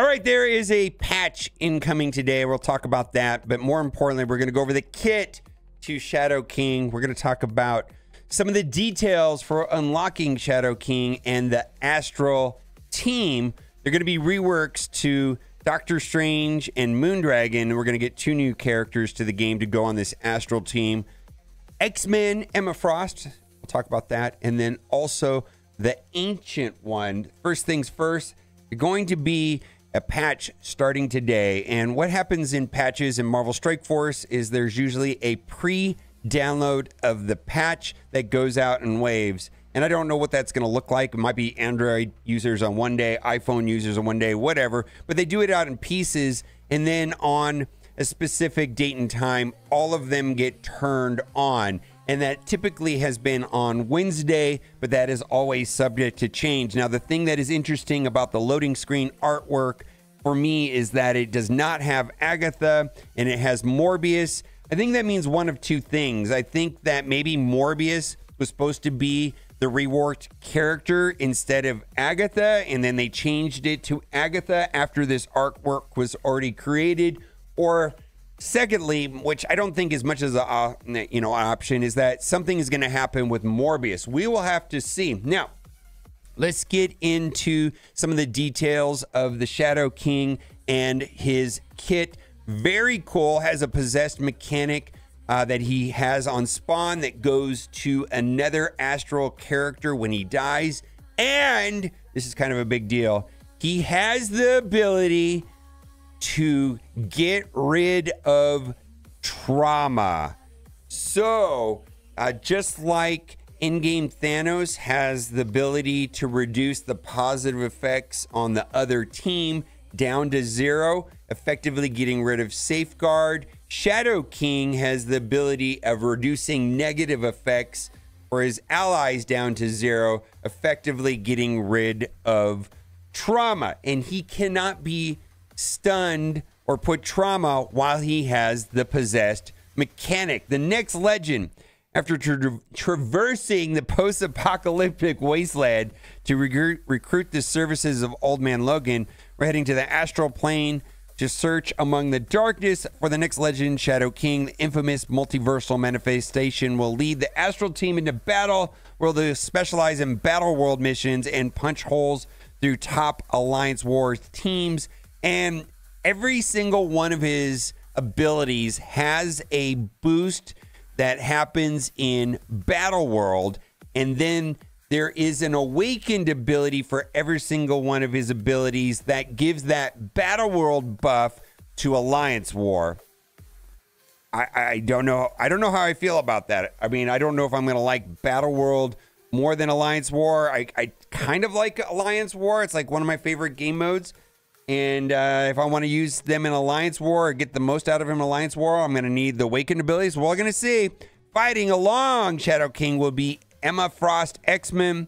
All right, there is a patch incoming today. We'll talk about that. But more importantly, we're going to go over the kit to Shadow King. We're going to talk about some of the details for unlocking Shadow King and the Astral team. They're going to be reworks to Doctor Strange and Moondragon. We're going to get 2 new characters to the game to go on this Astral team. X-Men, Emma Frost. We'll talk about that. And then also the Ancient One. First things first, they're going to be a patch starting today. And what happens in patches in Marvel Strike Force is there's usually a pre-download of the patch that goes out in waves. And I don't know what that's going to look like. It might be Android users on one day, iPhone users on one day, whatever. But they do it out in pieces. And then on a specific date and time, all of them get turned on. And that typically has been on Wednesday, but that is always subject to change. Now, the thing that is interesting about the loading screen artwork for me is that it does not have Agatha and it has Morbius. I think that means one of 2 things. I think that maybe Morbius was supposed to be the reworked character instead of Agatha, and then they changed it to Agatha after this artwork was already created. Or secondly, which I don't think as much as an option, is that something is going to happen with Morbius. We will have to see. Now, let's get into some of the details of the Shadow King and his kit. Very cool. Has a possessed mechanic that he has on spawn that goes to another astral character when he dies. And this is kind of a big deal. He has the ability to get rid of trauma. So just like in-game Thanos has the ability to reduce the positive effects on the other team down to 0, effectively getting rid of Safeguard, Shadow King has the ability of reducing negative effects for his allies down to 0, effectively getting rid of trauma. And he cannot be stunned or put trauma while he has the possessed mechanic. The next legend, after traversing the post-apocalyptic wasteland to recruit the services of Old Man Logan, we're heading to the astral plane to search among the darkness for the next legend, Shadow King. The infamous multiversal manifestation will lead the astral team into battle, where they specialize in battle world missions and punch holes through top Alliance Wars teams. And every single one of his abilities has a boost that happens in Battle World. And then there is an awakened ability for every single one of his abilities that gives that Battle World buff to Alliance War. I don't know. I don't know how I feel about that. I mean, I don't know if I'm going to like Battle World more than Alliance War. I kind of like Alliance War. It's like one of my favorite game modes. And if I want to use them in Alliance War or get the most out of him in Alliance War, I'm going to need the awakened abilities. We're going to see. Fighting along Shadow King will be Emma Frost, X-Men,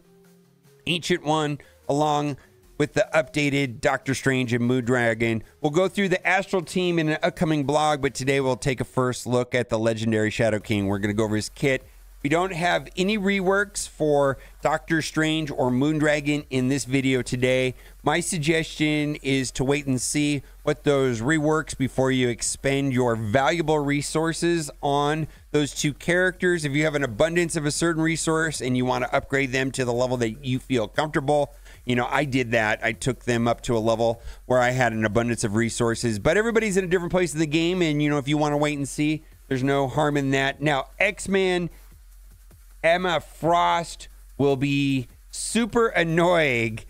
Ancient One, along with the updated Doctor Strange and Moondragon. We'll go through the Astral team in an upcoming blog, but today we'll take a first look at the legendary Shadow King. We're going to go over his kit. We don't have any reworks for Doctor Strange or Moondragon in this video today. My suggestion is to wait and see what those reworks before you expend your valuable resources on those 2 characters. If you have an abundance of a certain resource and you want to upgrade them to the level that you feel comfortable, you know, I did that. I took them up to a level where I had an abundance of resources, but everybody's in a different place in the game. And, you know, if you want to wait and see, there's no harm in that. Now, X-Men, Emma Frost will be super annoying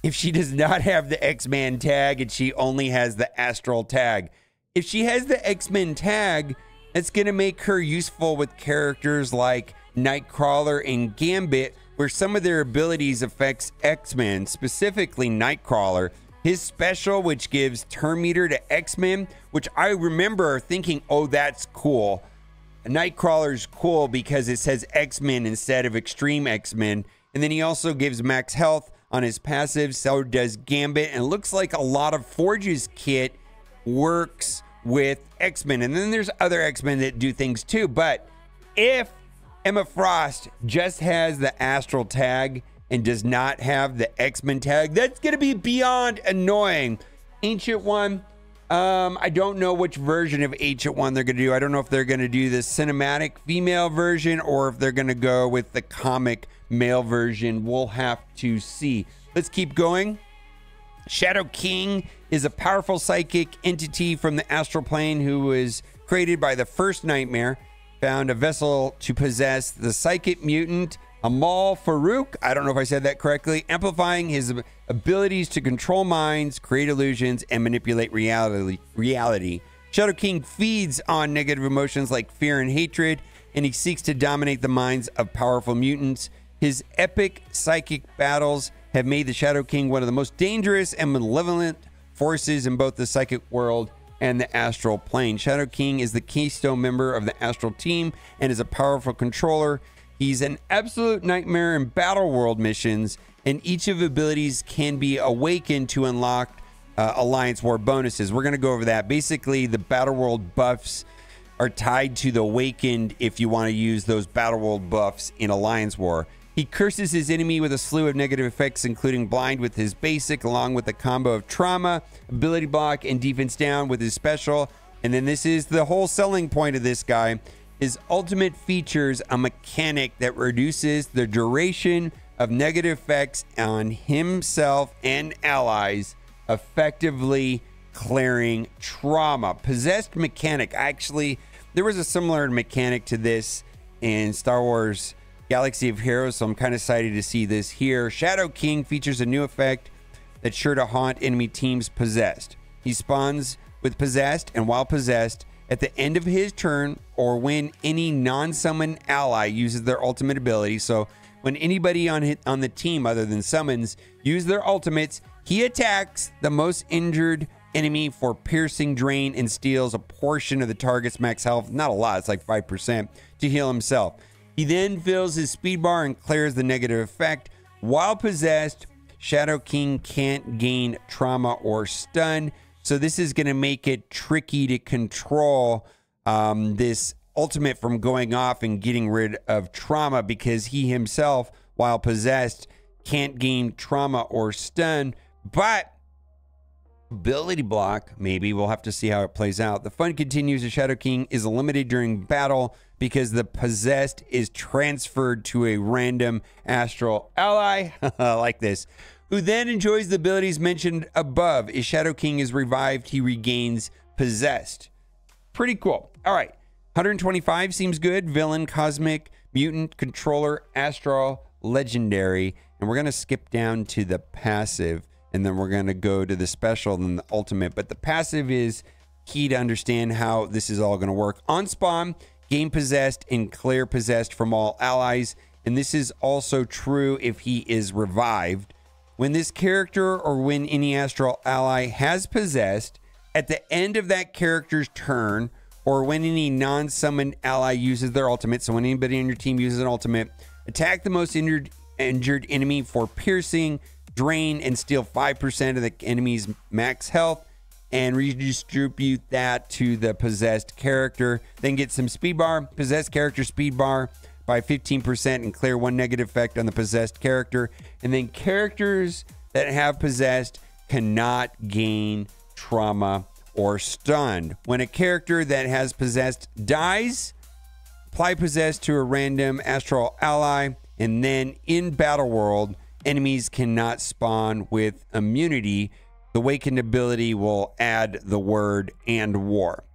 if she does not have the X-Men tag and she only has the Astral tag. If she has the X-Men tag, it's going to make her useful with characters like Nightcrawler and Gambit, where some of their abilities affects X-Men, specifically Nightcrawler. His special, which gives turn meter to X-Men, which I remember thinking, oh, that's cool. Nightcrawler's cool because it says X-Men instead of Extreme X-Men. And then he also gives max health on his passive, so does Gambit. And it looks like a lot of Forge's kit works with X-Men. And then there's other X-Men that do things too. But if Emma Frost just has the Astral tag and does not have the X-Men tag, that's going to be beyond annoying. Ancient One. I don't know which version of Ancient One they're going to do. I don't know if they're going to do the cinematic female version or if they're going to go with the comic male version. We'll have to see. Let's keep going. Shadow King is a powerful psychic entity from the astral plane who was created by the first nightmare. Found a vessel to possess the psychic mutant Amal Farouk. I don't know if I said that correctly. Amplifying his abilities to control minds, create illusions, and manipulate reality. Shadow King feeds on negative emotions like fear and hatred, and he seeks to dominate the minds of powerful mutants. His epic psychic battles have made the Shadow King one of the most dangerous and malevolent forces in both the psychic world and the astral plane. Shadow King is the keystone member of the astral team and is a powerful controller. He's an absolute nightmare in battle world missions, and each of abilities can be awakened to unlock Alliance War bonuses. We're going to go over that. Basically, the battle world buffs are tied to the awakened if you want to use those battle world buffs in Alliance War. He curses his enemy with a slew of negative effects, including blind with his basic, along with a combo of trauma, ability block, and defense down with his special. And then this is the whole selling point of this guy. His ultimate features a mechanic that reduces the duration of negative effects on himself and allies, effectively clearing trauma. Possessed mechanic. Actually, there was a similar mechanic to this in Star Wars Galaxy of Heroes, so I'm kind of excited to see this here. Shadow King features a new effect that's sure to haunt enemy teams possessed. He spawns with possessed, and while possessed, at the end of his turn or when any non-summon ally uses their ultimate ability, so when anybody on the team other than summons use their ultimates, he attacks the most injured enemy for piercing, drain, and steals a portion of the target's max health. Not a lot, it's like 5% to heal himself. He then fills his speed bar and clears the negative effect. While possessed, Shadow King can't gain trauma or stun. So this is going to make it tricky to control this ultimate from going off and getting rid of trauma, because he himself, while possessed, can't gain trauma or stun. But ability block, maybe. We'll have to see how it plays out. The fun continues. The Shadow King is limited during battle because the possessed is transferred to a random astral ally, like this, who then enjoys the abilities mentioned above. If Shadow King is revived, he regains possessed. Pretty cool. All right. 125 seems good. Villain, cosmic, mutant, controller, astral, legendary. And we're going to skip down to the passive, and then we're going to go to the special and the ultimate. But the passive is key to understand how this is all going to work. On spawn, gain possessed and clear possessed from all allies. And this is also true if he is revived. When this character or when any astral ally has possessed, at the end of that character's turn, or when any non-summoned ally uses their ultimate, so when anybody on your team uses an ultimate, attack the most injured enemy for piercing, drain, and steal 5% of the enemy's max health, and redistribute that to the possessed character. Then get some speed bar, possessed character speed bar by 15%, and clear one negative effect on the possessed character. And then characters that have possessed cannot gain trauma or stun. When a character that has possessed dies, apply possessed to a random astral ally, and then in battle world, enemies cannot spawn with immunity. The awakened ability will add the word "and war."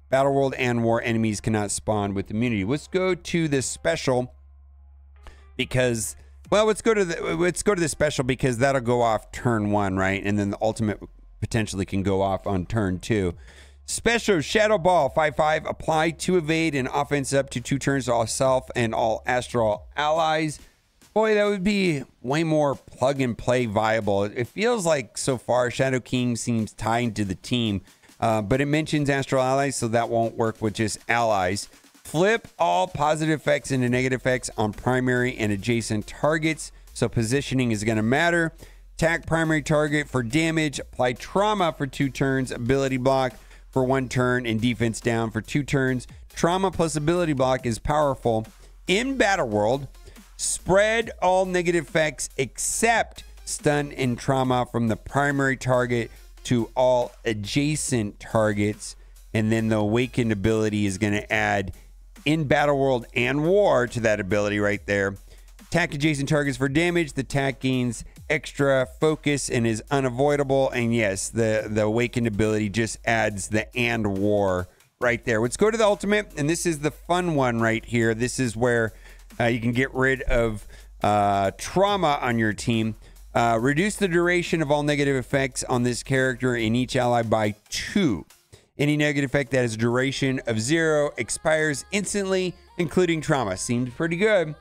Battle world and war enemies cannot spawn with immunity. Let's go to this special because, well, let's go to the special because that'll go off turn 1, right? And then the ultimate potentially can go off on turn 2. Special Shadow Ball 5/5. Apply to evade and offense up to 2 turns to all self and all astral allies. Boy, that would be way more plug and play viable. It feels like so far Shadow King seems tied to the team, but it mentions astral allies, so that won't work with just allies. Flip all positive effects into negative effects on primary and adjacent targets, so positioning is going to matter. Attack primary target for damage. Apply trauma for 2 turns. Ability block for 1 turn and defense down for 2 turns. Trauma plus ability block is powerful. In Battle World, spread all negative effects except stun and trauma from the primary target to all adjacent targets. And then the awakened ability is going to add in Battle World and War to that ability right there. Attack adjacent targets for damage. The attack gains extra focus and is unavoidable. And yes, the awakened ability just adds the and War right there. Let's go to the ultimate, and this is the fun one right here. This is where you can get rid of trauma on your team. Reduce the duration of all negative effects on this character and each ally by 2. Any negative effect that has a duration of 0 expires instantly, including trauma. Seems pretty good.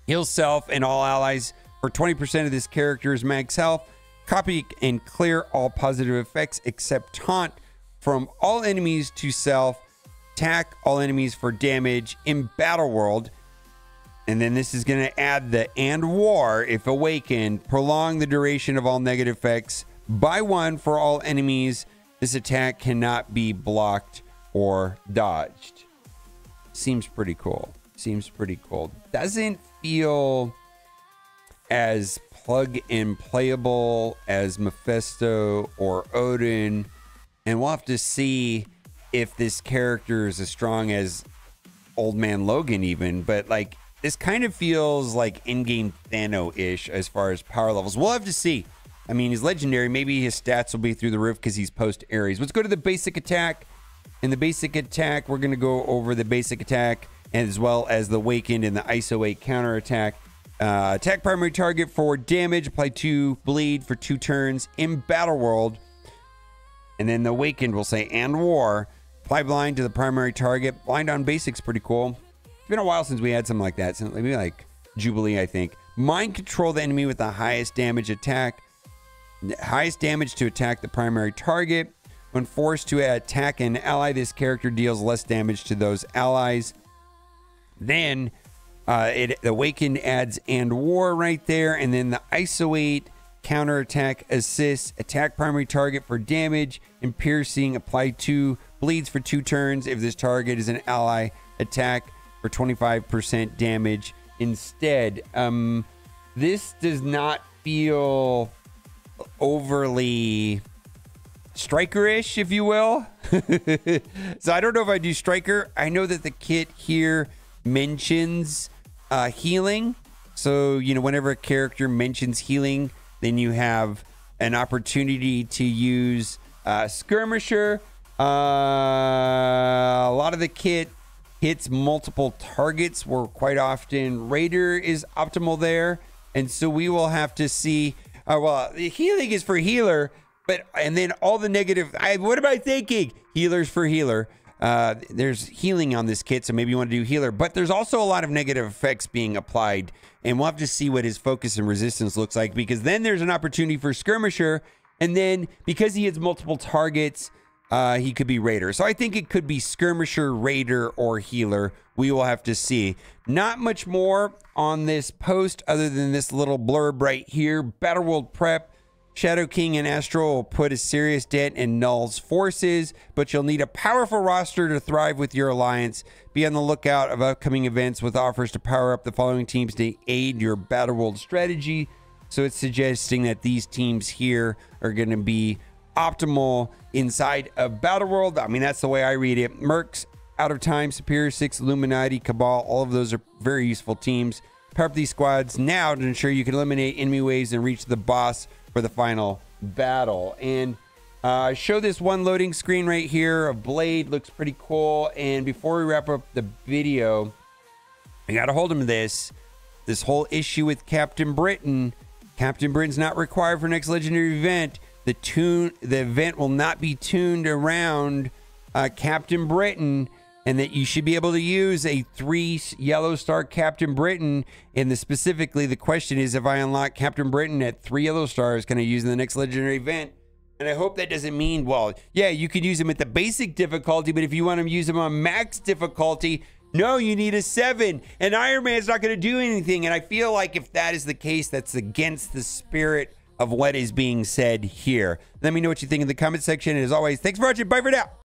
Heal self and all allies for 20% of this character's max health. Copy and clear all positive effects except taunt from all enemies to self. Attack all enemies for damage in Battle World. And then this is going to add the and War if awakened. Prolong the duration of all negative effects by 1 for all enemies. This attack cannot be blocked or dodged. Seems pretty cool. Seems pretty cool. Doesn't feel as plug and playable as Mephisto or Odin. And we'll have to see if this character is as strong as Old Man Logan even. But like, this kind of feels like in-game Thanos-ish as far as power levels. We'll have to see. I mean, he's legendary. Maybe his stats will be through the roof because he's post-Ares. Let's go to the basic attack. In the basic attack, we're going to go over the basic attack as well as the Awakened and the ISO 8 counter attack. Attack primary target for damage. Apply 2 bleed for 2 turns in Battle World. And then the Awakened will say and War. Apply blind to the primary target. Blind on basic's pretty cool. It's been a while since we had something like that. Since maybe like Jubilee, I think. Mind control the enemy with the highest damage attack. Highest damage to attack the primary target. When forced to attack an ally, this character deals less damage to those allies. Then the Awakened adds and War right there. And then the ISO 8 counter attack assists. Attack primary target for damage and piercing. Apply 2 bleeds for 2 turns. If this target is an ally, attack for 25% damage instead. This does not feel overly striker-ish, if you will. So I don't know if I do striker. I know that the kit here mentions healing. So, you know, whenever a character mentions healing, then you have an opportunity to use skirmisher. A lot of the kit hits multiple targets, where quite often Raider is optimal there. And so we will have to see. Well, the healing is for healer, and then all the negative. What am I thinking? Healers for healer. There's healing on this kit, so maybe you want to do healer. But there's also a lot of negative effects being applied, and we'll have to see what his focus and resistance looks like, because then there's an opportunity for skirmisher, and then because he hits multiple targets, he could be Raider. So I think it could be skirmisher, Raider, or healer. We will have to see. Not much more on this post other than this little blurb right here. Battle World prep. Shadow King and Astral will put a serious dent in Null's forces, but you'll need a powerful roster to thrive with your alliance. Be on the lookout of upcoming events with offers to power up the following teams to aid your Battle World strategy. So it's suggesting that these teams here are going to be optimal inside of Battle World. I mean, that's the way I read it. Mercs, Out of Time, Superior 6, Illuminati, Cabal, all of those are very useful teams. Power up these squads now to ensure you can eliminate enemy waves and reach the boss for the final battle. And show this one loading screen right here of Blade. Looks pretty cool. And before we wrap up the video, I got a hold of this whole issue with Captain Britain. Captain Britain's not required for next legendary event. The event will not be tuned around Captain Britain, and that you should be able to use a 3 yellow star Captain Britain. And specifically, the question is, if I unlock Captain Britain at 3 yellow stars, can I use in the next legendary event? And I hope that doesn't mean, well, yeah, you could use them at the basic difficulty, but if you want to use them on max difficulty, no, you need a 7. And Iron Man's not going to do anything. And I feel like if that is the case, that's against the spirit of what is being said here. Let me know what you think in the comment section. And as always, thanks for watching. Bye for now.